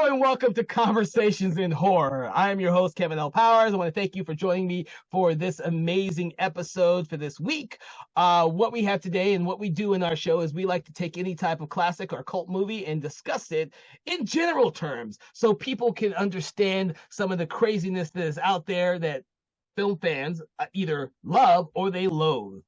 Hello and welcome to Conversations in Horror. I am your host, Kevin L. Powers. I want to thank you for joining me for this amazing episode for this week. What we have today and what we do in our show is we like to take any type of classic or cult movie and discuss it in general terms so people can understand some of the craziness that is out there that film fans either love or they loathe.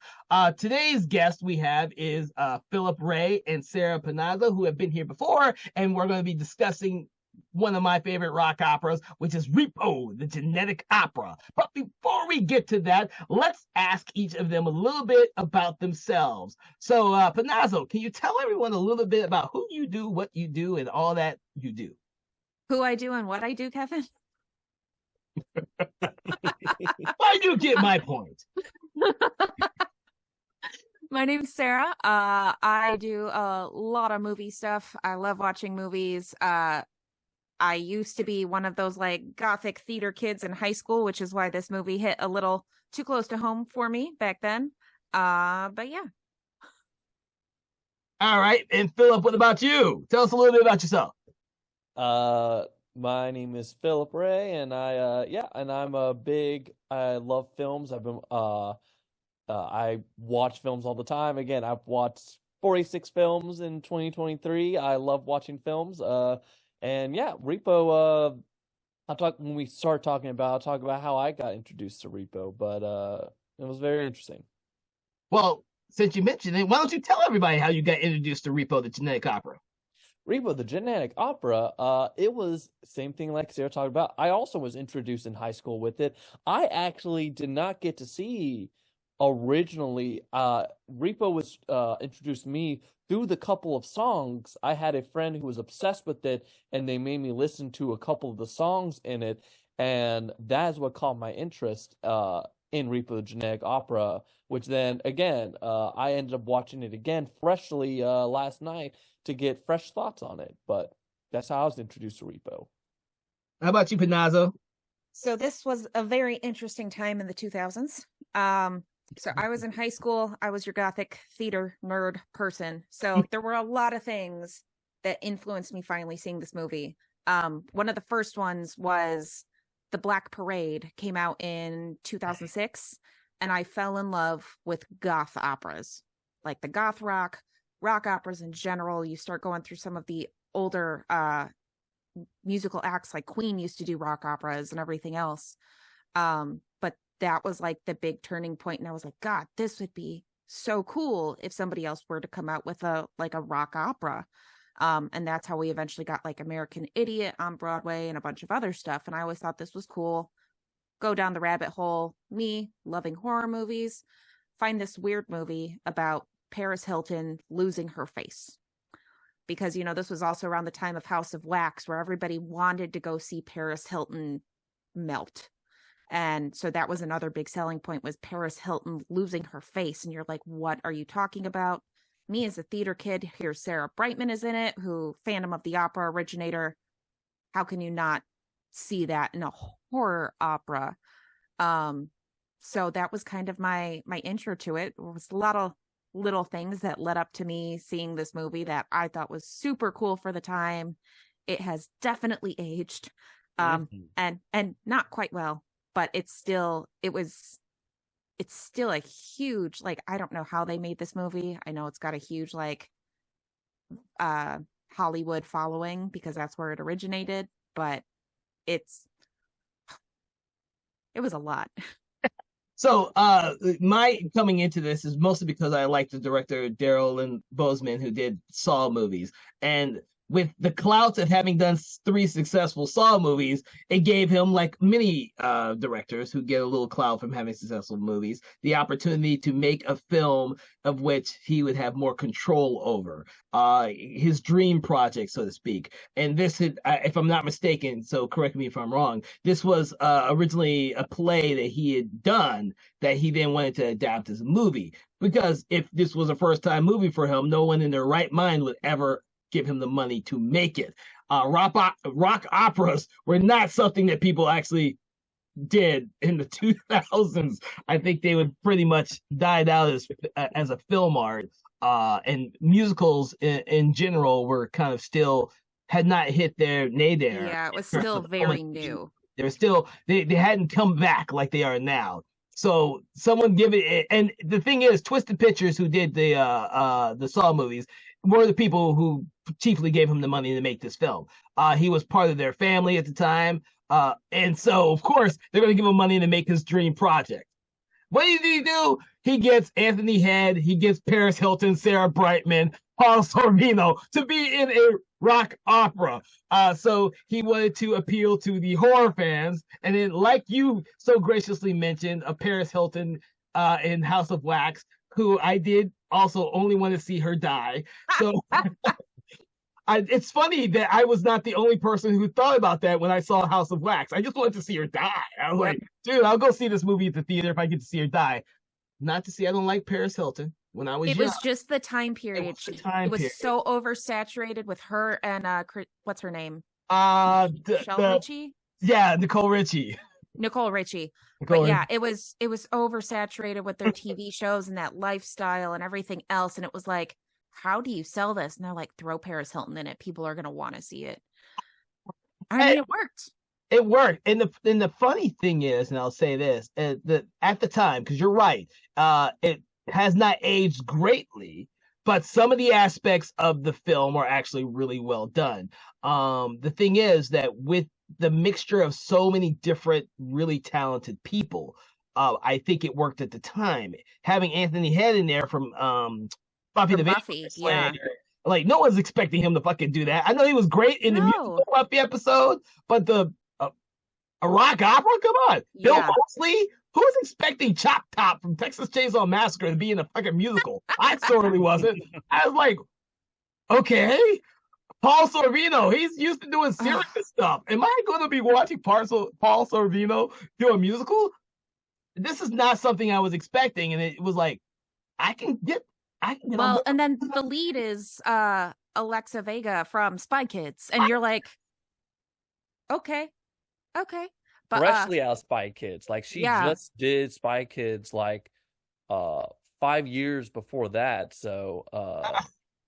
Today's guest we have is Philip Wray and Sarah Panozzo, who have been here before, and we're going to be discussing one of my favorite rock operas, which is Repo, the genetic opera. But before we get to that, let's ask each of them a little bit about themselves. So, Panozzo, can you tell everyone a little bit about who you do, what you do, and all that you do? Who I do and what I do, Kevin? I do get my point. My name's Sarah. I do a lot of movie stuff. I love watching movies. I used to be one of those like gothic theater kids in high school, which is why this movie hit a little too close to home for me back then. But yeah. All right. And Philip, what about you? Tell us a little bit about yourself. My name is Philip Wray, and I'm I love films. I watch films all the time. Again, I've watched 46 films in 2023. I love watching films. And yeah, Repo, when we start talking about, I'll talk about how I got introduced to Repo, but it was very interesting. Well, since you mentioned it, why don't you tell everybody how you got introduced to Repo, the genetic opera? Repo, the genetic opera, it was same thing like Sarah talked about. I also was introduced in high school with it. I actually did not get to see originally. Repo was introduced to me through the couple of songs. I had a friend who was obsessed with it, and they made me listen to a couple of the songs in it, and that is what caught my interest in Repo, the genetic opera, which then, again, I ended up watching it again freshly last night to get fresh thoughts on it. But that's how I was introduced to Repo. How about you, Panozzo? So this was a very interesting time in the 2000s. So I was in high school. I was your gothic theater nerd person. So there were a lot of things that influenced me finally seeing this movie. One of the first ones was The Black Parade, came out in 2006. And I fell in love with goth operas, like the goth rock operas in general. You start going through some of the older musical acts, like Queen used to do rock operas and everything else. But that was like the big turning point. And I was like, God, this would be so cool if somebody else were to come out with a rock opera. And that's how we eventually got like American Idiot on Broadway and a bunch of other stuff. And I always thought this was cool. Go down the rabbit hole. Me loving horror movies, find this weird movie about Paris Hilton losing her face. Because, you know, this was also around the time of House of Wax, where everybody wanted to go see Paris Hilton melt. And so that was another big selling point, was Paris Hilton losing her face. And you're like, what are you talking about? Me as a theater kid, here Sarah Brightman is in it, who Phantom of the Opera originator. How can you not see that in a horror opera? So that was kind of my intro to it. It was a lot of little things that led up to me seeing this movie that I thought was super cool for the time. It has definitely aged, and not quite well, but it's still a huge, like, I don't know how they made this movie. I know it's got a huge like Hollywood following because that's where it originated, but it was a lot. So my coming into this is mostly because I like the director Daryl Lynn Boseman, who did Saw movies. And with the clout of having done 3 successful Saw movies, it gave him, like many directors who get a little clout from having successful movies, the opportunity to make a film of which he would have more control over, his dream project, so to speak. And this had, if I'm not mistaken, so correct me if I'm wrong, this was originally a play that he had done that he then wanted to adapt as a movie. Because if this was a first-time movie for him, no one in their right mind would ever give him the money to make it. Rock operas were not something that people actually did in the 2000s. I think they would pretty much died out as a film art. And musicals in general were kind of still had not hit their nadir. Yeah, it was still very new. They're still they hadn't come back like they are now. So someone give it, and the thing is, Twisted Pictures, who did the Saw movies, were the people who chiefly gave him the money to make this film. He was part of their family at the time, and so of course they're going to give him money to make his dream project. What did he do? He gets Anthony Head, he gets Paris Hilton, Sarah Brightman, Paul Sorvino to be in a rock opera. So he wanted to appeal to the horror fans. And then, like you so graciously mentioned, Paris Hilton in House of Wax, who I did also only want to see her die. So it's funny that I was not the only person who thought about that when I saw House of Wax. I just wanted to see her die. I was like, dude, I'll go see this movie at the theater if I get to see her die. Not to see, I don't like Paris Hilton. When I was young, was just the time period. It was so oversaturated with her and what's her name? Richie? Yeah, Nicole Richie. Nicole Richie. But yeah, it was oversaturated with their TV shows and that lifestyle and everything else. And it was like, how do you sell this? And they're like, throw Paris Hilton in it. People are gonna want to see it. I mean, it worked. It worked. And the funny thing is, and I'll say this, that at the time, because you're right, it has not aged greatly, but some of the aspects of the film are actually really well done. The thing is that with the mixture of so many different really talented people, I think it worked at the time. Having Anthony Head in there from Buffy the Vampire Slayer, like no one's expecting him to fucking do that. I know he was great in the musical Buffy episode, but a rock opera? Come on. Bill Moseley? Who was expecting Chop Top from Texas Chainsaw Massacre to be in a fucking musical? I certainly wasn't. I was like, okay. Paul Sorvino, he's used to doing serious stuff. Am I going to be watching Paul Sorvino do a musical? This is not something I was expecting. And it was like, I can get well, and then the lead is Alexa Vega from Spy Kids. And you're like, okay. But freshly out of Spy Kids. Like she just did Spy Kids like 5 years before that. So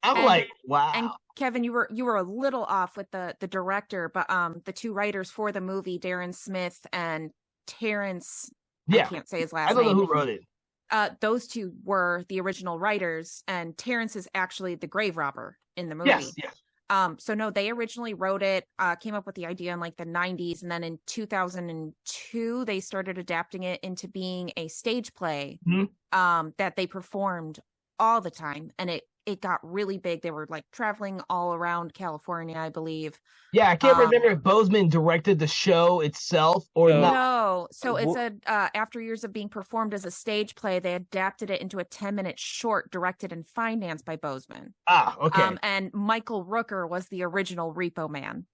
I'm like, wow. And Kevin, you were a little off with the director, but the two writers for the movie, Darren Smith and Terrence, I can't say his last name. I don't know who wrote it. Those two were the original writers, and Terrence is actually the grave robber in the movie. Yes. So no, they originally wrote it, came up with the idea in like the 90s. And then in 2002, they started adapting it into being a stage play that they performed all the time. And it got really big. They were like traveling all around California, I believe. Yeah, I can't remember if Bozeman directed the show itself or not. No, so it's after years of being performed as a stage play, they adapted it into a 10-minute short directed and financed by Bozeman. Okay. And Michael Rooker was the original Repo Man.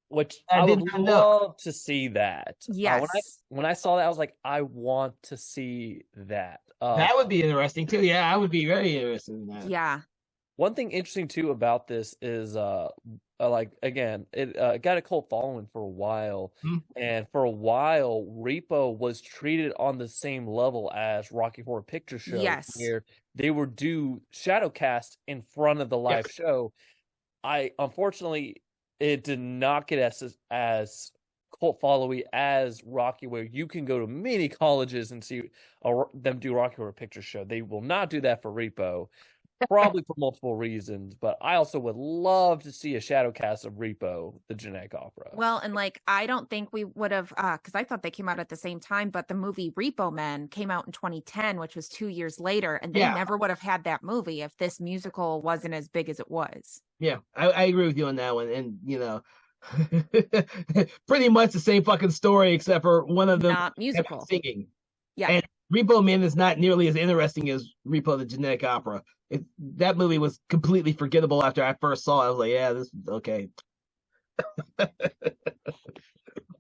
Which I would love to see that. Yes. When I saw that, I was like, I want to see that. That would be interesting too. Yeah, I would be very interested in that. Yeah. One thing interesting too about this is, like again, it got a cult following for a while, and for a while, Repo was treated on the same level as Rocky Horror Picture Show. Yes. Where they would do shadow cast in front of the live show. Unfortunately, it did not get as cult following as Rocky, where you can go to many colleges and see them do Rocky Horror Picture Show. They will not do that for Repo, probably for multiple reasons. But I also would love to see a shadow cast of Repo, the genetic opera. Well, and like I don't think we would have, because I thought they came out at the same time, but the movie Repo Man came out in 2010, which was 2 years later, and they never would have had that movie if this musical wasn't as big as it was. Yeah, I agree with you on that one, and you know. Pretty much the same fucking story, except for one of them not musical singing. Yeah, and Repo Man is not nearly as interesting as Repo the Genetic Opera. That movie was completely forgettable after I first saw it. I was like, yeah, this is okay.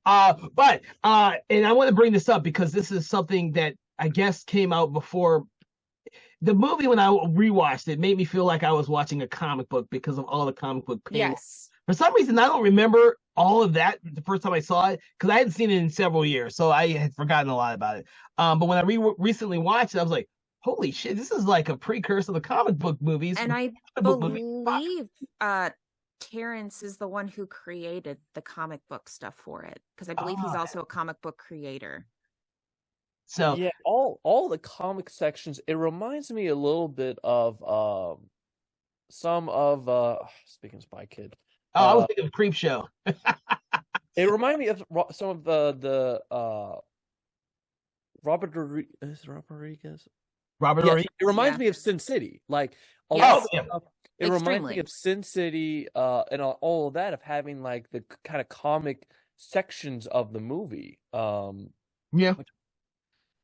But and I want to bring this up because this is something that I guess came out before the movie. When I rewatched it, made me feel like I was watching a comic book because of all the comic book panels. Yes. For some reason, I don't remember all of that the first time I saw it because I hadn't seen it in several years, so I had forgotten a lot about it. But when I recently watched it, I was like, "Holy shit! This is like a precursor to the comic book movies." And I believe Terrence is the one who created the comic book stuff for it, because I believe he's also a comic book creator. So yeah, all the comic sections, it reminds me a little bit of some of speaking of Spy Kid. I was thinking of Creep Show. It reminded me of some of the Robert Rodriguez. Robert Yes, Rodriguez. it reminds me of Sin City. Like a Yes. lot of yeah. stuff. It reminds me Extremely. of Sin City, and all of that, of having like the kind of comic sections of the movie. Yeah.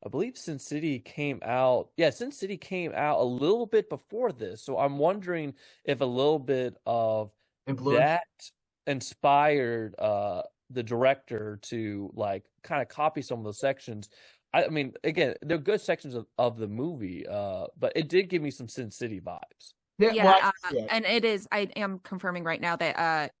I believe Sin City came out. Yeah, Sin City came out a little bit before this, so I'm wondering if a little bit of Influence. that inspired the director to like kind of copy some of those sections. I mean, again, they're good sections of the movie, but it did give me some Sin City vibes. Yeah, and it is. I am confirming right now that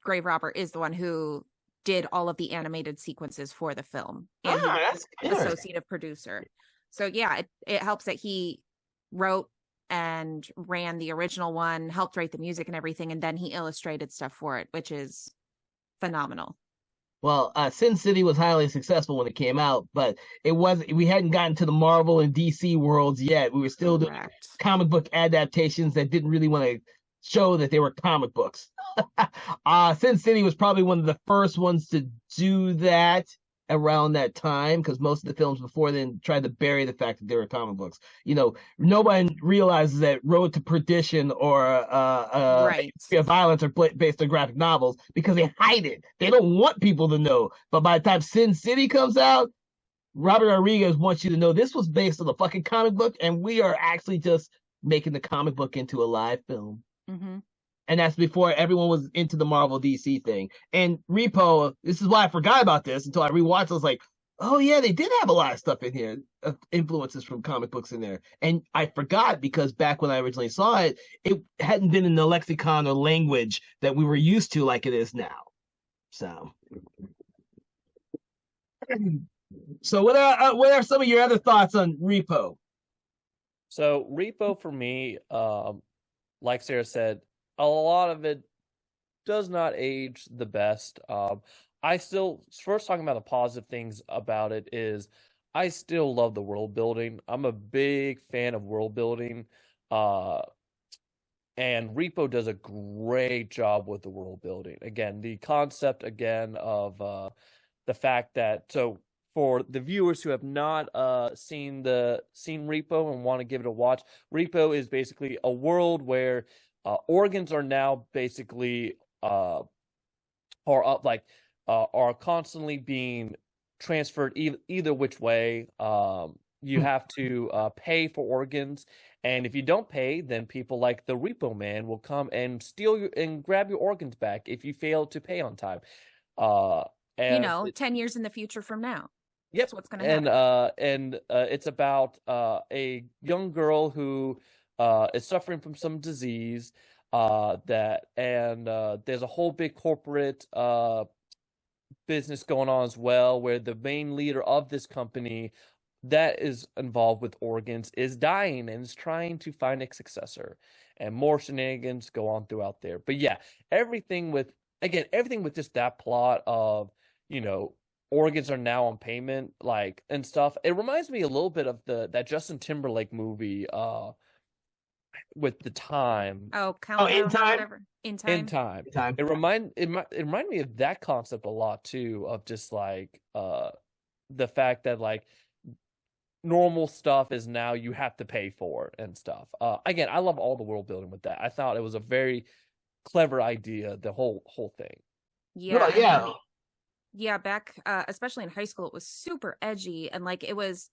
Grave Robber is the one who did all of the animated sequences for the film, and that's associative producer. So yeah, it helps that he wrote and ran the original one, helped write the music and everything, and then he illustrated stuff for it, which is phenomenal. Well, Sin City was highly successful when it came out, but we hadn't gotten to the Marvel and DC worlds yet. We were still doing comic book adaptations that didn't really want to show that they were comic books. Sin City was probably one of the first ones to do that around that time, because most of the films before then tried to bury the fact that they were comic books. Nobody realizes that Road to Perdition or Violence are based on graphic novels because they hide it. They don't want people to know. But by the time Sin City comes out, Robert Rodriguez wants you to know this was based on a fucking comic book, and we are actually just making the comic book into a live film. Mm-hmm. And that's before everyone was into the Marvel DC thing. And Repo, this is why I forgot about this until I rewatched. I was like, oh yeah, they did have a lot of stuff in here, influences from comic books in there. And I forgot because back when I originally saw it, it hadn't been in the lexicon or language that we were used to like it is now. So what are some of your other thoughts on Repo? So Repo for me, like Sarah said, a lot of it does not age the best. I still, first talking about the positive things about it is I still love the world building. I'm a big fan of world building. And Repo does a great job with the world building. Again, the concept of the fact that, so for the viewers who have not seen Repo and want to give it a watch, Repo is basically a world where organs are now basically are constantly being transferred either which way. You have to pay for organs, and if you don't pay, then people like the Repo Man will come and steal you and grab your organs back if you fail to pay on time. 10 years in the future from now. Yep. That's what's going to happen. It's about a young girl who is suffering from some disease there's a whole big corporate business going on as well, where the main leader of this company that is involved with organs is dying and is trying to find a successor, and more shenanigans go on throughout there. But yeah, everything with just that plot of, organs are now on payment, like, and stuff. It reminds me a little bit of that Justin Timberlake movie, with the time. In Time. In Time. It reminded me of that concept a lot too, of just like the fact that like normal stuff is now you have to pay for and stuff. Again, I love all the world building with that. I thought it was a very clever idea, the whole thing. Yeah, back especially in high school, it was super edgy, and like it was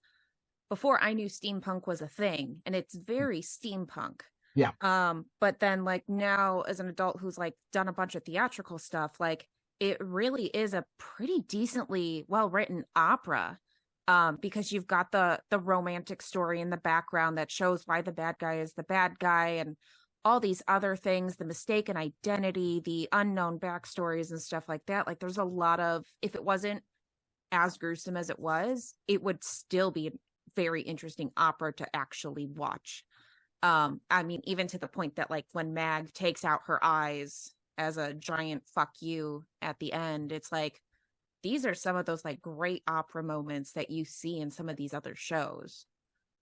before I knew steampunk was a thing, and it's very steampunk. Yeah. But then like now as an adult who's like done a bunch of theatrical stuff, like it really is a pretty decently well-written opera. Because you've got the romantic story in the background that shows why the bad guy is the bad guy, and all these other things, the mistaken identity, the unknown backstories and stuff like that. Like there's a lot of, if it wasn't as gruesome as it was, it would still be a very interesting opera to actually watch. I mean, even to the point that like when Mag takes out her eyes as a giant fuck you at the end. It's like, these are some of those like great opera moments that you see in some of these other shows.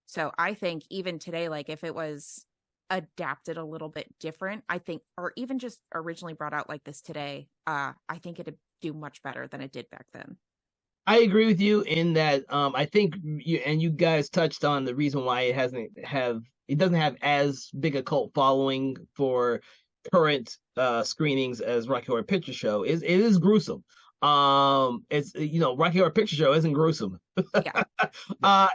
So I think even today, like if it was adapted a little bit different, I think, or even just originally brought out like this today, I think it'd do much better than it did back then. I agree with you in that I think you guys touched on the reason why it doesn't have as big a cult following for current screenings as Rocky Horror Picture Show. It is gruesome. It's Rocky Horror Picture Show isn't gruesome. Yeah.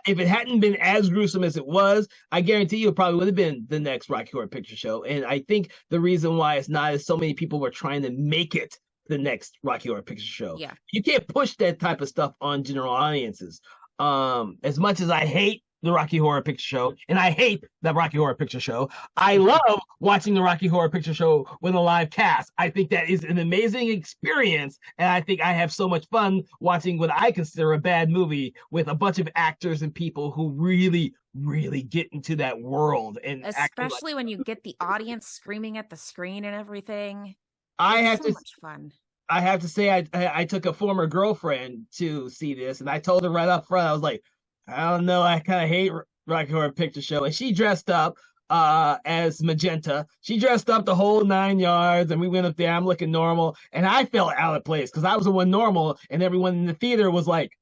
If it hadn't been as gruesome as it was, I guarantee you it probably would have been the next Rocky Horror Picture Show. And I think the reason why it's not is so many people were trying to make it the next Rocky Horror Picture Show. Yeah. You can't push that type of stuff on general audiences. As much as I hate the Rocky Horror Picture Show, and I hate that Rocky Horror Picture Show, I love watching the Rocky Horror Picture Show with a live cast. I think that is an amazing experience, and I think I have so much fun watching what I consider a bad movie with a bunch of actors and people who really, really get into that world. And especially when you get the audience screaming at the screen and everything. Much fun. I have to say, I took a former girlfriend to see this, and I told her right up front, I was like, I don't know, I kind of hate Rocky Horror Picture Show. And she dressed up as Magenta. She dressed up the whole 9 yards, and we went up there. I'm looking normal, and I felt out of place because I was the one normal, and everyone in the theater was like,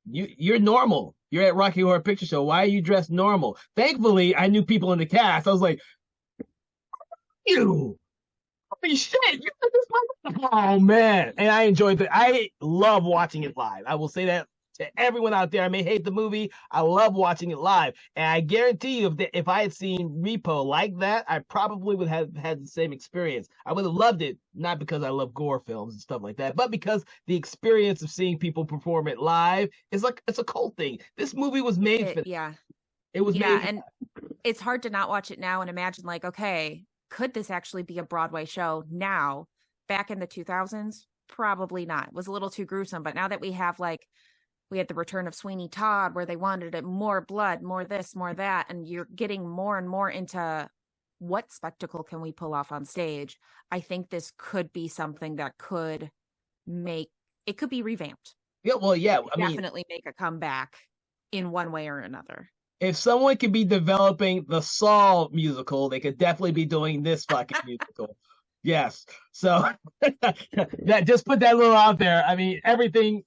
"You're normal. You're at Rocky Horror Picture Show. Why are you dressed normal?" Thankfully, I knew people in the cast. I was like, "You." Holy shit! Oh man, and I enjoyed it. I love watching it live. I will say that to everyone out there. I may hate the movie. I love watching it live, and I guarantee you, if I had seen Repo like that, I probably would have had the same experience. I would have loved it, not because I love gore films and stuff like that, but because the experience of seeing people perform it live is like it's a cult thing. This movie was made for it was made. And it's hard to not watch it now and imagine like, okay, could this actually be a Broadway show now? Back in the 2000s, probably not. It was a little too gruesome. But now that we had the return of Sweeney Todd, where they wanted it more blood, more this, more that, and you're getting more and more into what spectacle can we pull off on stage. I think this could be something that could be revamped. Yeah, well, yeah. I mean, definitely make a comeback in one way or another. If someone could be developing the Saw musical, they could definitely be doing this fucking musical. Yes. So just put that little out there. I mean, everything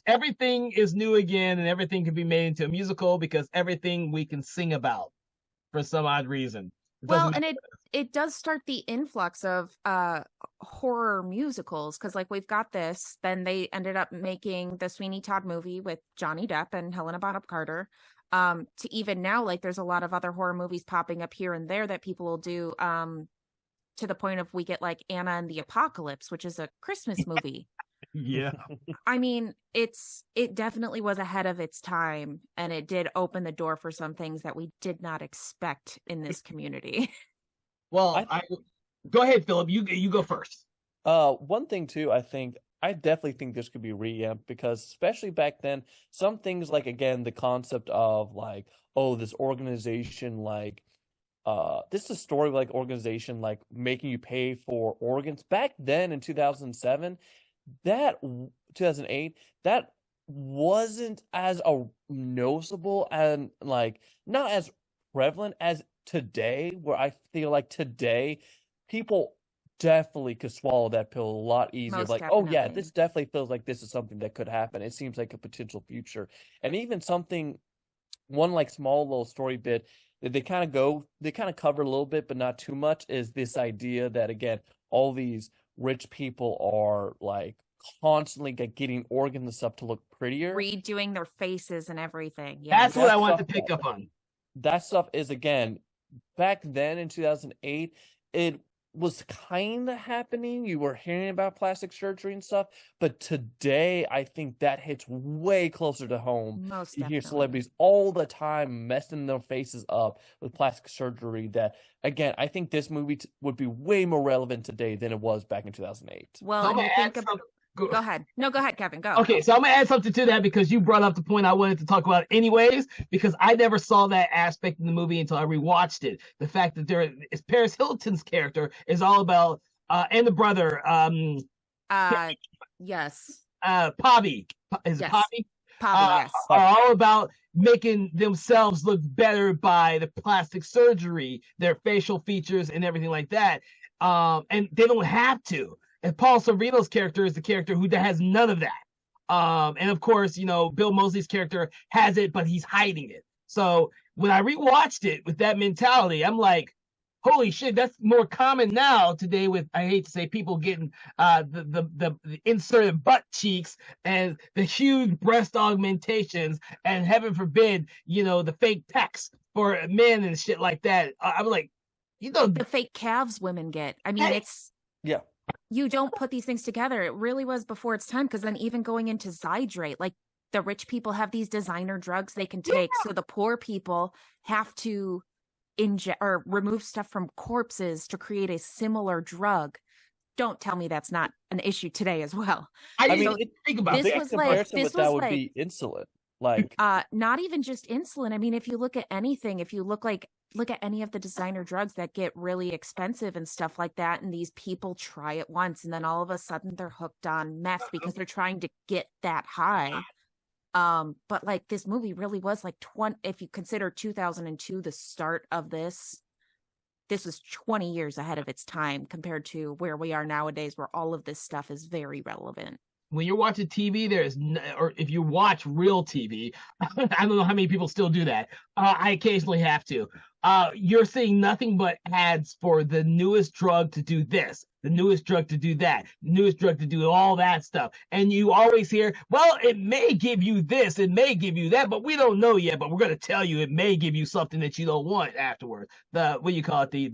is new again, and everything can be made into a musical because everything we can sing about for some odd reason. It does start the influx of horror musicals, because like we've got this, then they ended up making the Sweeney Todd movie with Johnny Depp and Helena Bonham Carter. To even now, like there's a lot of other horror movies popping up here and there that people will do, to the point of we get like Anna and the Apocalypse, which is a Christmas movie. Yeah. I mean, it definitely was ahead of its time, and it did open the door for some things that we did not expect in this community. Well, go ahead, Philip. You go first. One thing too, I definitely think this could be re-amped, because especially back then, some things like, again, the concept of like, oh, this organization, like, this is a story like organization, like making you pay for organs. Back then in 2007, 2008, that wasn't as noticeable and like not as prevalent as today, where I feel like today people definitely could swallow that pill a lot easier. Most like, definitely. oh yeah, this definitely feels like this is something that could happen. It seems like a potential future. And even one like small little story bit that they kind of cover a little bit, but not too much, is this idea that, again, all these rich people are like constantly getting organs and stuff to look prettier, redoing their faces and everything. Yeah, that's what I wanted to pick up on. That stuff is, again, back then in 2008, it was kind of happening. You were hearing about plastic surgery and stuff, but today I think that hits way closer to home. Most you definitely. hear celebrities all the time messing their faces up with plastic surgery. That, again, I think this movie would be way more relevant today than it was back in 2008. Well, and you think about. Go ahead. No, go ahead, Kevin. Go. Okay, so I'm going to add something to that because you brought up the point I wanted to talk about anyways, because I never saw that aspect in the movie until I rewatched it. The fact that Paris Hilton's character is all about and the brother, Yes. Pavi. Is it Yes. Pavi? Pavi, yes. Are all about making themselves look better by the plastic surgery, their facial features and everything like that. And they don't have to. And Paul Sorvino's character is the character who has none of that. And of course, Bill Moseley's character has it, but he's hiding it. So when I rewatched it with that mentality, I'm like, holy shit, that's more common now today with, I hate to say, people getting the inserted butt cheeks and the huge breast augmentations and heaven forbid, the fake pecs for men and shit like that. I'm like, the fake calves women get. I mean, yeah. You don't put these things together. It really was before its time, because then even going into Zydrate, like the rich people have these designer drugs they can take. So the poor people have to inject or remove stuff from corpses to create a similar drug. Don't tell me that's not an issue today as well. I mean, think about this. Was like that would be insulin. Like, not even just insulin. I mean, if you look at anything, if you look at any of the designer drugs that get really expensive and stuff like that, and these people try it once and then all of a sudden they're hooked on meth because they're trying to get that high. But like this movie really was like if you consider 2002 the start of this was 20 years ahead of its time compared to where we are nowadays, where all of this stuff is very relevant. When you're watching TV, or if you watch real TV, I don't know how many people still do that. I occasionally have to. You're seeing nothing but ads for the newest drug to do this, the newest drug to do that, the newest drug to do all that stuff. And you always hear, well, it may give you this, it may give you that, but we don't know yet, but we're going to tell you it may give you something that you don't want afterwards. The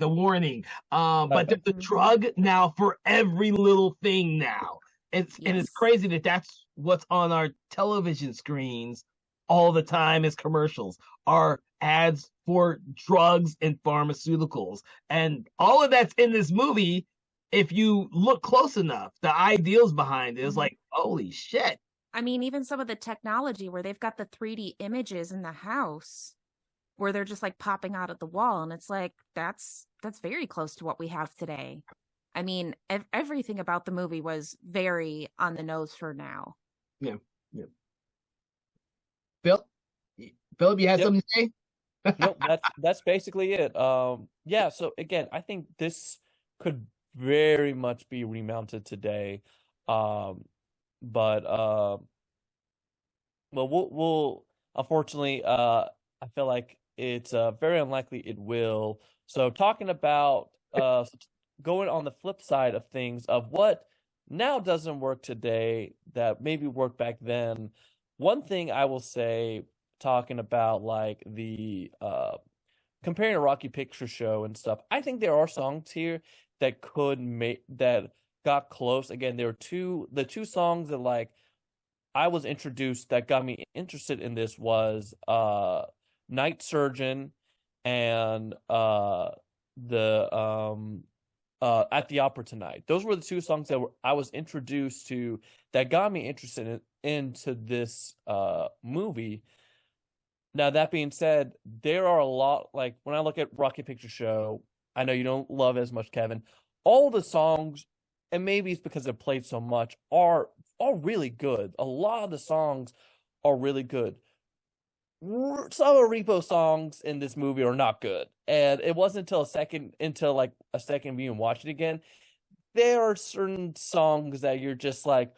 warning. But there's a drug now for every little thing now. And it's crazy that's what's on our television screens all the time is commercials, are ads for drugs and pharmaceuticals. And all of that's in this movie. If you look close enough, the ideals behind it is like, holy shit. I mean, even some of the technology where they've got the 3D images in the house where they're just like popping out of the wall. And it's like, that's very close to what we have today. I mean, everything about the movie was very on the nose for now. Yeah. Philip, you had something to say? Nope, that's basically it. Yeah. So again, I think this could very much be remounted today. But well, we'll unfortunately, I feel like it's very unlikely it will. So talking about going on the flip side of things, of what now doesn't work today that maybe worked back then. One thing I will say, talking about like the comparing a Rocky Picture Show and stuff, I think there are songs here that could make that got close. Again, there were the two songs that like I was introduced that got me interested in this was Night Surgeon and At the Opera Tonight. Those were the two songs that I was introduced to that got me interested into this movie. Now, that being said, there are a lot, like when I look at Rocky Picture Show, I know you don't love it as much, Kevin. All the songs, and maybe it's because they're played so much, are really good. A lot of the songs are really good. Some of Repo songs in this movie are not good. And it wasn't until a second view and watch it again, there are certain songs that you're just like,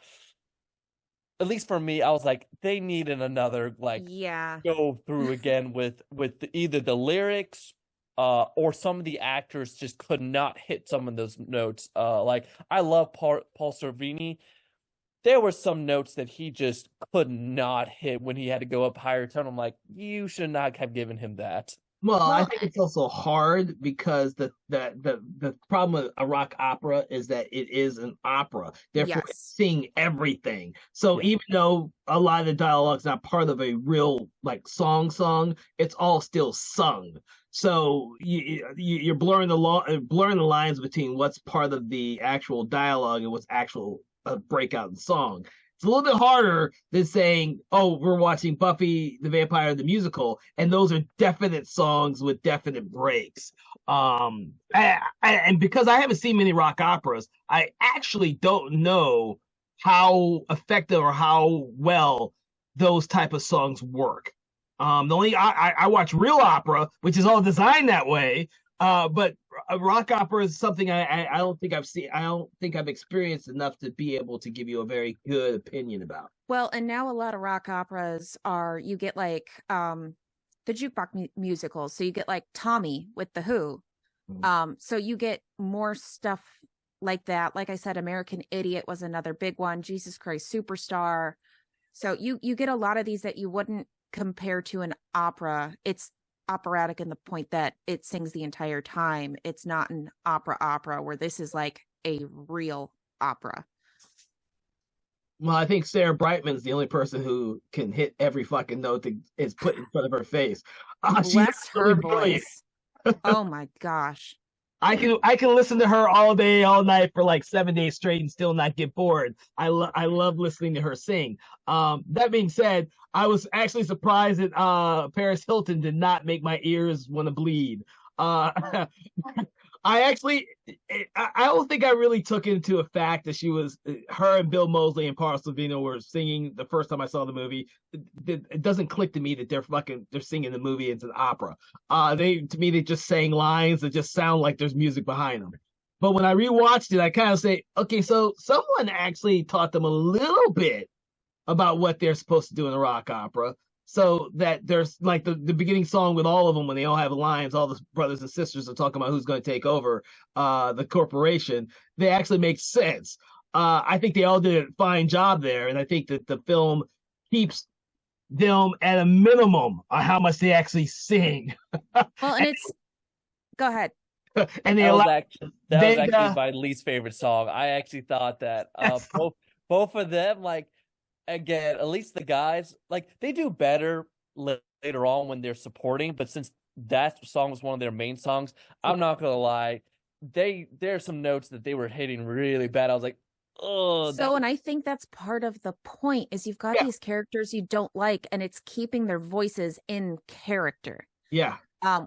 at least for me, I was like, they needed another go through again with either the lyrics or some of the actors just could not hit some of those notes. Like I love Paul Sorvino. There were some notes that he just could not hit when he had to go up higher tone. I'm like, you should not have given him that. Well, I think it's also hard because the problem with a rock opera is that it is an opera. Therefore, it's sing everything. So even though a lot of the dialogue's not part of a real like song, it's all still sung. So you're blurring the lines between what's part of the actual dialogue and what's actual breakout in song. It's a little bit harder than saying, "Oh, we're watching Buffy the Vampire the Musical," and those are definite songs with definite breaks. And because I haven't seen many rock operas, I actually don't know how effective or how well those type of songs work. The only I watch real opera, which is all designed that way. But a rock opera is something I don't think I've seen. I don't think I've experienced enough to be able to give you a very good opinion about. Well, and now a lot of rock operas are, you get like the jukebox musicals. So you get like Tommy with The Who. So you get more stuff like that. Like I said, American Idiot was another big one. Jesus Christ Superstar. So you get a lot of these that you wouldn't compare to an opera. It's operatic in the point that it sings the entire time. It's not an opera where this is like a real opera. Well, I think Sarah Brightman's the only person who can hit every fucking note that is put in front of her face. Bless her voice. Oh my gosh. I can listen to her all day, all night for like 7 days straight and still not get bored. I love listening to her sing. That being said, I was actually surprised that Paris Hilton did not make my ears want to bleed. I don't think I really took into a fact that her and Bill Moseley and Paul Sorvino were singing the first time I saw the movie. It doesn't click to me that they're singing the movie. It's an opera. To me, they just sang lines that just sound like there's music behind them. But when I rewatched it, I kind of say, okay, so someone actually taught them a little bit about what they're supposed to do in a rock opera. So that there's like the beginning song with all of them, when they all have lines, all the brothers and sisters are talking about who's going to take over the corporation. They actually make sense. I think they all did a fine job there. And I think that the film keeps them at a minimum on how much they actually sing. Well, and go ahead. And that was actually my least favorite song. I actually thought that both of them, like, again, at least the guys, like, they do better later on when they're supporting, but since that song was one of their main songs, I'm not gonna lie, there are some notes that they were hitting really bad. I was like, oh. And I think that's part of the point, is you've got these characters you don't like, and it's keeping their voices in character. Yeah.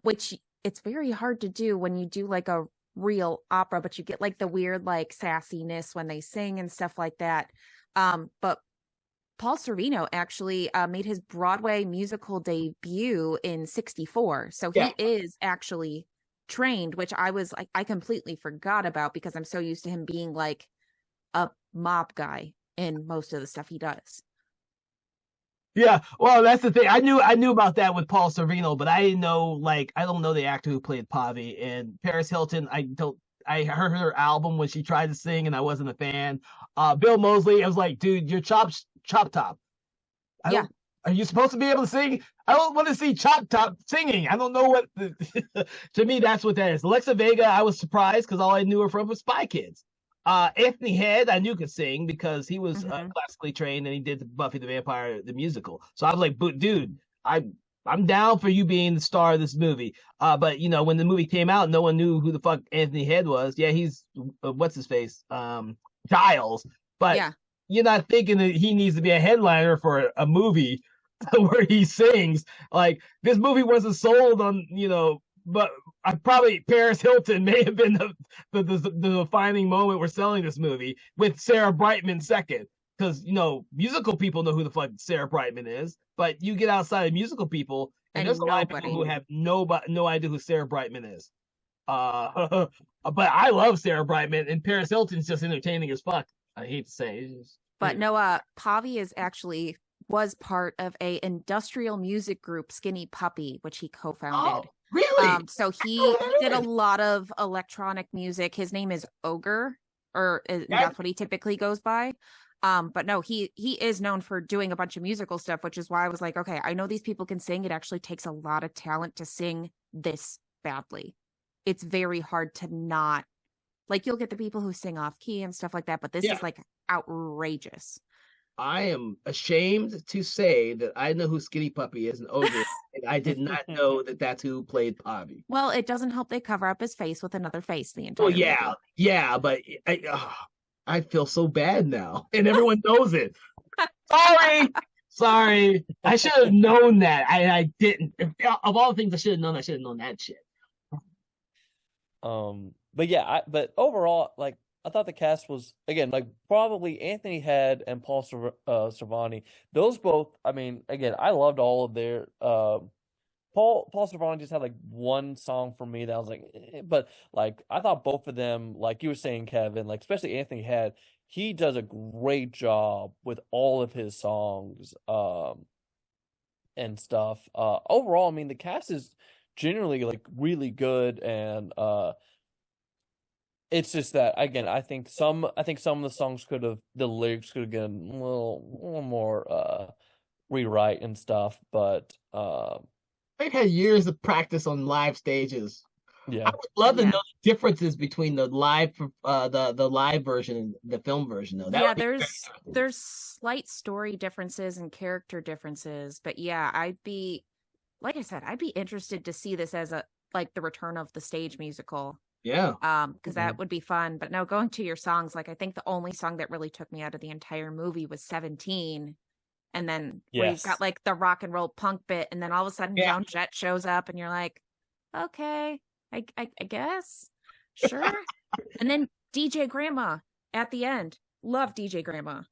Which it's very hard to do when you do like a real opera, but you get like the weird like sassiness when they sing and stuff like that. But Paul Sorvino actually made his Broadway musical debut in '64. So he is actually trained, which I completely forgot about because I'm so used to him being like a mop guy in most of the stuff he does. Yeah, well, that's the thing. I knew about that with Paul Sorvino, but I didn't know, like, I don't know the actor who played Pavi. And Paris Hilton, I heard her album when she tried to sing and I wasn't a fan. Bill Moseley, I was like, dude, you're Chop Top. Are you supposed to be able to sing? I don't want to see Chop Top singing. I don't know what. To me, that's what that is. Alexa Vega, I was surprised because all I knew her from was Spy Kids. Anthony Head, I knew could sing because he was classically trained and he did Buffy the Vampire the musical. So I was like, dude, I'm down for you being the star of this movie. But you know, when the movie came out, no one knew who the fuck Anthony Head was. Yeah, he's what's his face, Giles. But you're not thinking that he needs to be a headliner for a movie where he sings. Like, this movie wasn't sold on, you know, but probably Paris Hilton may have been the defining moment we're selling this movie, with Sarah Brightman second. Because, you know, musical people know who the fuck Sarah Brightman is, but you get outside of musical people, and there's a lot of people who have no idea who Sarah Brightman is. But I love Sarah Brightman, and Paris Hilton's just entertaining as fuck. I hate to say. But no, Pavi was part of a industrial music group, Skinny Puppy, which he co-founded. Oh, really? So he did a lot of electronic music. His name is Ogre, that's what he typically goes by. But no, he is known for doing a bunch of musical stuff, which is why I was like, okay, I know these people can sing. It actually takes a lot of talent to sing this badly. It's very hard to not, like, you'll get the people who sing off key and stuff like that, but this is like outrageous. I am ashamed to say that I know who Skinny Puppy is, and Ogre, and I did not know that that's who played Pavi. Well, it doesn't help they cover up his face with another face the entire movie. Yeah, but I feel so bad now, and everyone knows it. Sorry. I should have known that. I didn't. Of all the things I should have known that shit. But yeah, but overall, like I thought the cast was again like probably Anthony Head and Paul Cervani. Those both. I mean, again, I loved all of their. Paul Cervani just had like one song for me that I was like, but like I thought both of them, like you were saying, Kevin, like especially Anthony Head, he does a great job with all of his songs, and stuff. Overall, I mean, the cast is generally like really good, and it's just that again, I think some of the songs the lyrics could have been little more rewrite and stuff, but They've had years of practice on live stages. yeah, I would love to know the differences between the live the live version and the film version though. There's slight story differences and character differences, but yeah, like I said, I'd be interested to see this as like the return of the stage musical. Yeah. Because that would be fun. But now going to your songs, like I think the only song that really took me out of the entire movie was 17. And then where you've got like the rock and roll punk bit, and then all of a sudden Joan Jett shows up and you're like, okay, I guess. Sure. And then DJ Grandma at the end. Love DJ Grandma.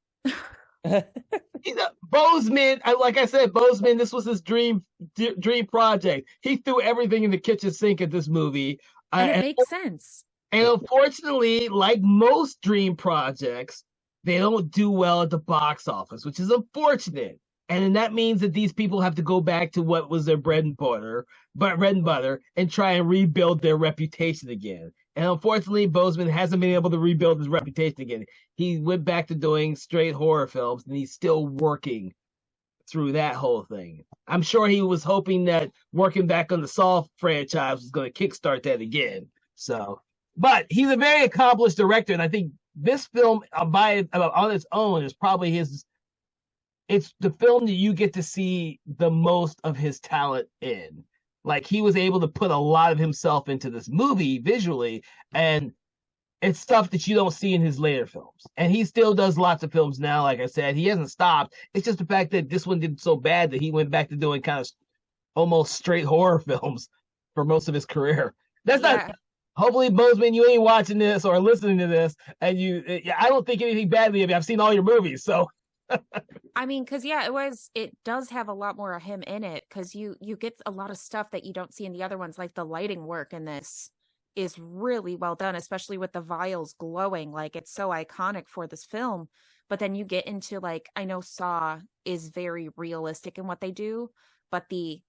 Bozeman, like I said, Bozeman, this was his dream project. He threw everything in the kitchen sink at this movie. And it makes sense. And unfortunately, like most dream projects, they don't do well at the box office, which is unfortunate. And then that means that these people have to go back to what was their bread and butter, and try and rebuild their reputation again. And unfortunately, Bozeman hasn't been able to rebuild his reputation again. He went back to doing straight horror films, and he's still working through that whole thing. I'm sure he was hoping that working back on the Saw franchise was going to kickstart that again. So, but he's a very accomplished director, and I think this film on its own is probably it's the film that you get to see the most of his talent in. Like, he was able to put a lot of himself into this movie visually, and it's stuff that you don't see in his later films. And he still does lots of films now. Like I said, he hasn't stopped. It's just the fact that this one did so bad that he went back to doing kind of almost straight horror films for most of his career. That's not. Hopefully, Bozeman, you ain't watching this or listening to this, and I don't think anything badly of you. I've seen all your movies, so. I mean, because it does have a lot more of him in it, because you get a lot of stuff that you don't see in the other ones, like the lighting work in this is really well done, especially with the vials glowing. Like, it's so iconic for this film. But then you get into, like, I know Saw is very realistic in what they do, but the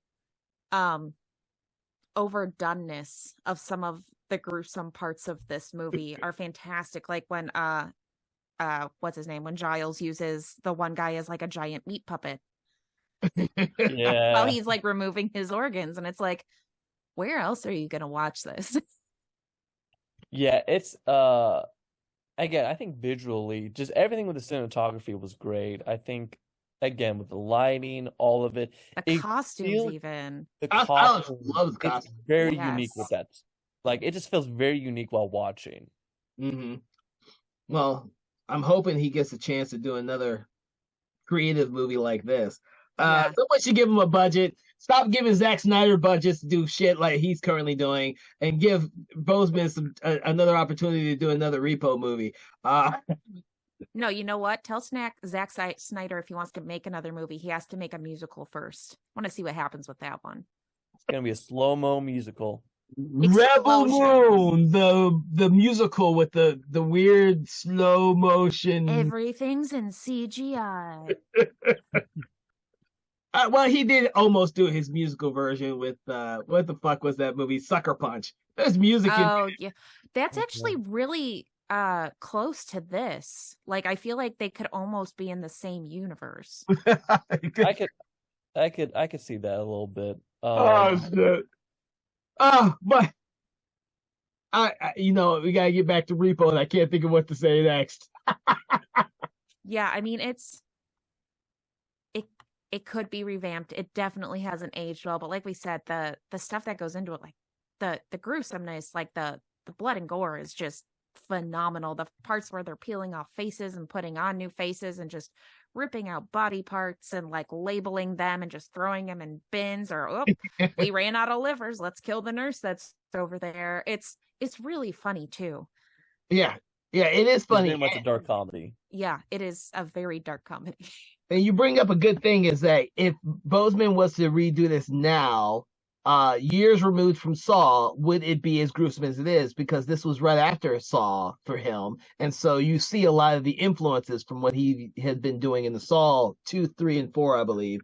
overdoneness of some of the gruesome parts of this movie are fantastic. Like when what's his name, when Giles uses the one guy as like a giant meat puppet while he's like removing his organs, and it's like, where else are you gonna watch this? It's again, I think visually just everything with the cinematography was great. I think again with the lighting, all of it, the costumes, even the I love the costumes. It's very unique with that. Like, it just feels very unique while watching. Mm-hmm. Well, I'm hoping he gets a chance to do another creative movie like this. Someone should give him a budget. Stop giving Zack Snyder budgets to do shit like he's currently doing, and give Bozeman another opportunity to do another Repo movie. No, you know what? Tell Zack Snyder if he wants to make another movie, he has to make a musical first. I want to see what happens with that one. It's gonna be a slow-mo musical. Rebel Moon, the musical with the weird slow motion. Everything's in CGI. Well, he did almost do his musical version with what the fuck was that movie? Sucker Punch. There's music. Yeah, that's actually really close to this. Like, I feel like they could almost be in the same universe. I could see that a little bit. Oh shit. But we gotta get back to Repo, and I can't think of what to say next. Yeah, I mean, it could be revamped. It definitely hasn't aged well, but like we said, the stuff that goes into it, like the gruesomeness, like the blood and gore is just phenomenal. The parts where they're peeling off faces and putting on new faces and just ripping out body parts and like labeling them and just throwing them in bins, or we ran out of livers, let's kill the nurse that's over there. It's really funny too. Yeah, it is It's funny. very much a dark comedy. Yeah, it is a very dark comedy. And you bring up a good thing, is that if Boseman was to redo this now, years removed from Saw, would it be as gruesome as it is? Because this was right after Saw for him. And so you see a lot of the influences from what he had been doing in the Saw 2, 3, and 4, I believe,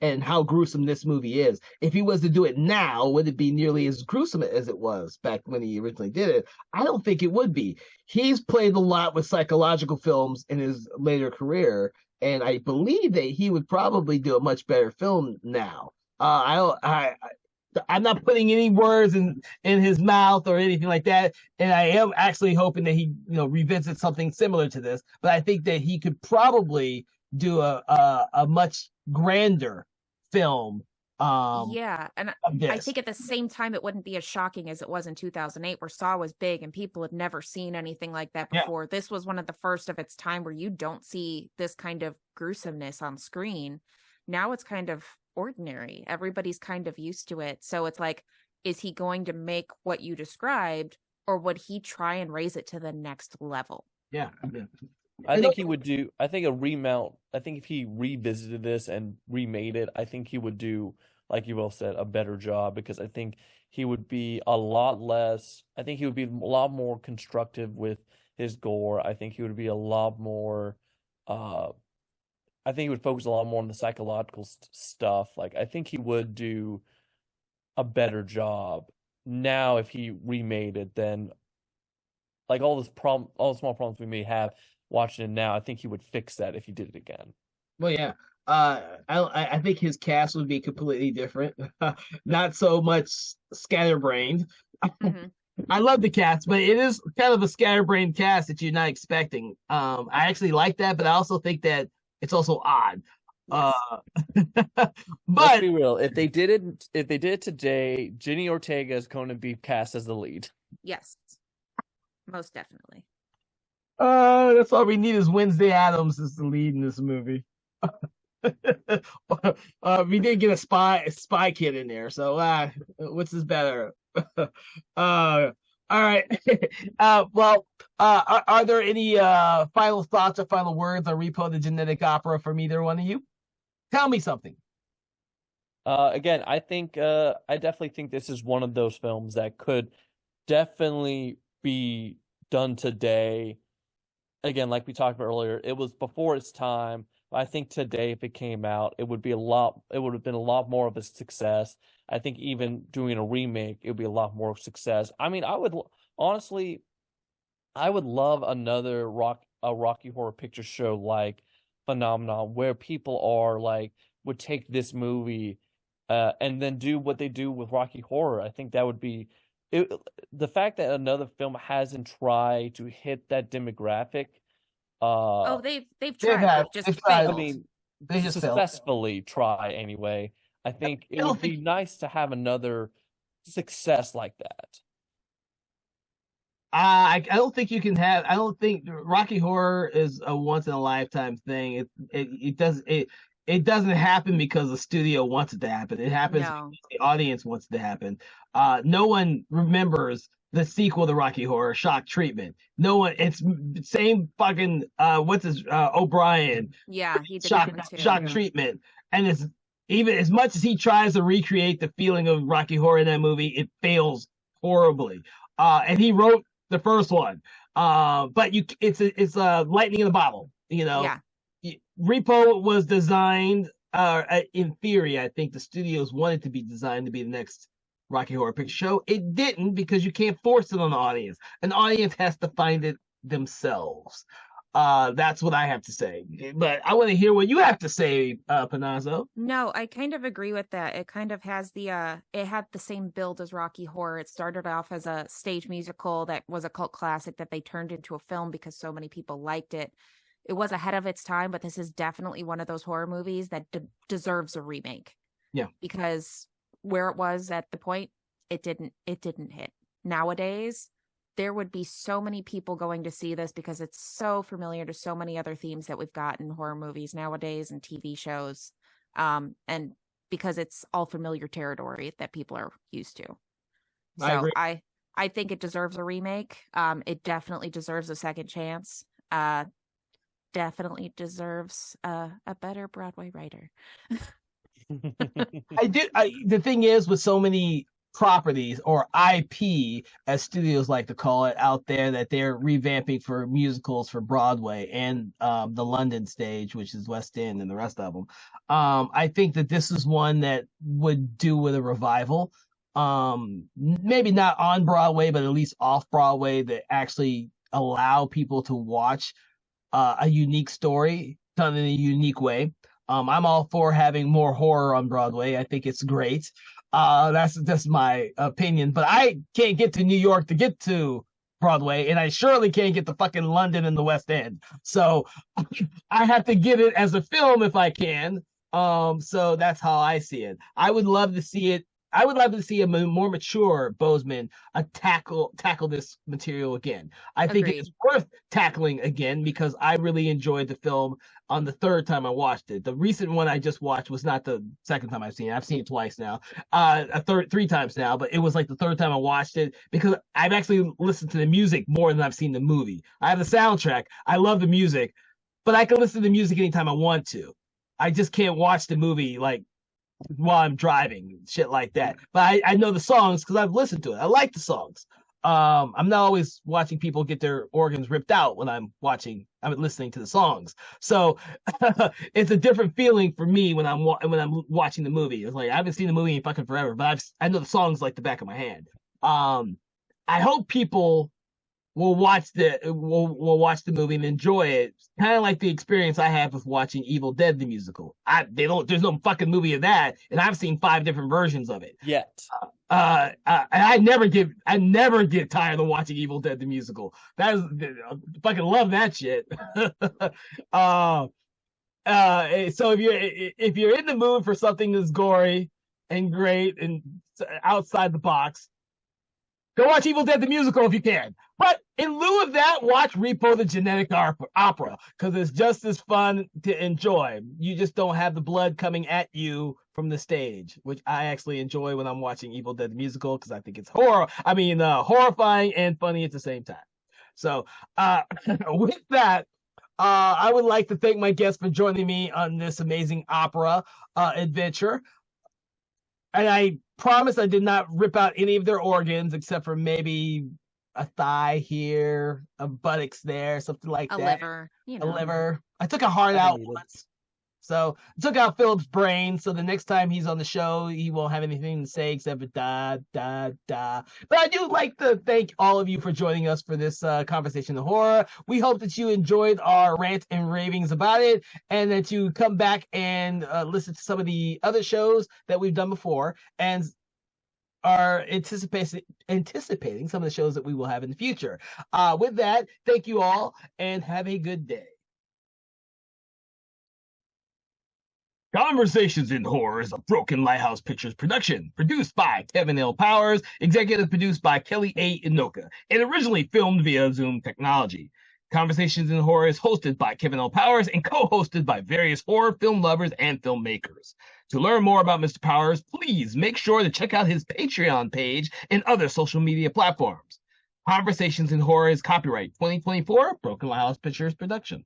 and how gruesome this movie is. If he was to do it now, would it be nearly as gruesome as it was back when he originally did it? I don't think it would be. He's played a lot with psychological films in his later career, and I believe that he would probably do a much better film now. I'm not putting any words in his mouth or anything like that, and I am actually hoping that he, revisits something similar to this. But I think that he could probably do a much grander film. Yeah, and I this. think at the same time, it wouldn't be as shocking as it was in 2008, where Saw was big and people had never seen anything like that before. This was one of the first of its time where you don't see this kind of gruesomeness on screen. Now it's kind of ordinary. Everybody's kind of used to it. So it's like, is he going to make what you described, or would he try and raise it to the next level? Yeah. I think he would do, I think a remount, I think if he revisited this and remade it, I think he would do, like you both said, a better job, because I think he would be a lot more constructive with his gore. I think he would be a lot more, I think he would focus a lot more on the psychological stuff. Like, I think he would do a better job now if he remade it than, like, all the small problems we may have watching it now. I think he would fix that if he did it again. Well, yeah. I think his cast would be completely different. Not so much scatterbrained. Mm-hmm. I love the cast, but it is kind of a scatterbrained cast that you're not expecting. I actually like that, but I also think that it's also odd. Yes. But let's be real. If they did it today, Jenny Ortega is going to be cast as the lead. Yes, most definitely. That's all we need is Wednesday Addams as the lead in this movie. We did get a spy kid in there, so which is better? All right. Well, are there any final thoughts or final words on Repo the Genetic Opera from either one of you? Tell me something. Again, I definitely think this is one of those films that could definitely be done today. Again, like we talked about earlier, it was before its time. I think today, if it came out, it would have been a lot more of a success. I think even doing a remake, it would be a lot more success. I mean, I would love another Rocky Horror Picture Show like phenomenon, where people would take this movie and then do what they do with Rocky Horror. I think that would be the fact that another film hasn't tried to hit that demographic. They've tried. They've failed. I mean, they just successfully try anyway. I think it would be nice to have another success like that. I don't think you can have. I don't think Rocky Horror is a once in a lifetime thing. It doesn't happen because the studio wants it to happen. It happens because the audience wants it to happen. No one remembers the sequel to Rocky Horror, Shock Treatment. No one. It's same fucking O'Brien. Yeah, he did Shock Treatment, and it's even as much as he tries to recreate the feeling of Rocky Horror in that movie, it fails horribly. And he wrote the first one, but it's lightning in a bottle. Yeah. Repo was designed. In theory, I think the studios wanted to be designed to be the next Rocky Horror Picture Show. It didn't, because you can't force it on the audience. An audience has to find it themselves. That's what I have to say. But I want to hear what you have to say, Panozzo. No, I kind of agree with that. It kind of has it had the same build as Rocky Horror. It started off as a stage musical that was a cult classic that they turned into a film because so many people liked it. It was ahead of its time, but this is definitely one of those horror movies that deserves a remake. Yeah. Because where it was at the point, it didn't hit. Nowadays, there would be so many people going to see this because it's so familiar to so many other themes that we've got in horror movies nowadays and TV shows. And because it's all familiar territory that people are used to. I agree. I think it deserves a remake. It definitely deserves a second chance. Definitely deserves a better Broadway writer. The thing is, with so many properties, or IP as studios like to call it, out there that they're revamping for musicals for Broadway and the London stage, which is West End and the rest of them, I think that this is one that would do with a revival. Maybe not on Broadway, but at least off Broadway, that actually allow people to watch a unique story done in a unique way. I'm all for having more horror on Broadway. I think it's great. That's just my opinion. But I can't get to New York to get to Broadway, and I surely can't get to fucking London and the West End. So I have to get it as a film if I can. So that's how I see it. I would love to see it. I would love to see a more mature Boseman tackle this material again. I think it's worth tackling again because I really enjoyed the film on the third time I watched it. The recent one I just watched was not the second time I've seen it. I've seen it twice now, three times now, but it was like the third time I watched it because I've actually listened to the music more than I've seen the movie. I have the soundtrack. I love the music, but I can listen to the music anytime I want to. I just can't watch the movie like while I'm driving, shit like that. But I know the songs because I've listened to it. I like the songs. I'm not always watching people get their organs ripped out when I'm listening to the songs. So it's a different feeling for me when I'm watching the movie. It's like I haven't seen the movie in fucking forever, but I know the songs like the back of my hand. I hope people will watch the movie and enjoy it. Kind of like the experience I had with watching Evil Dead the musical. There's no fucking movie of that, and I've seen 5 different versions of it. Yet. And I never get tired of watching Evil Dead the musical. That is, I fucking love that shit. So if you're in the mood for something that's gory and great and outside the box, go watch Evil Dead the musical if you can. But in lieu of that, watch Repo the Genetic Opera because it's just as fun to enjoy. You just don't have the blood coming at you from the stage, which I actually enjoy when I'm watching Evil Dead the musical because I think it's horrifying and funny at the same time. So with that, I would like to thank my guests for joining me on this amazing opera adventure. And I promise I did not rip out any of their organs except for maybe a thigh here, a buttocks there, something like that. A liver, A liver. I took a heart out once. So I took out Philip's brain, so the next time he's on the show, he won't have anything to say except da, da, da. But I do like to thank all of you for joining us for this conversation of horror. We hope that you enjoyed our rant and ravings about it, and that you come back and listen to some of the other shows that we've done before, and are anticipating some of the shows that we will have in the future. With that, thank you all, and have a good day. Conversations in Horror is a Broken Lighthouse Pictures production, produced by Kevin L. Powers, executive produced by Kelly A. Inoka, and originally filmed via Zoom technology. Conversations in Horror is hosted by Kevin L. Powers and co-hosted by various horror film lovers and filmmakers. To learn more about Mr. Powers, please make sure to check out his Patreon page and other social media platforms. Conversations in Horror is copyright 2024 Broken Lighthouse Pictures production.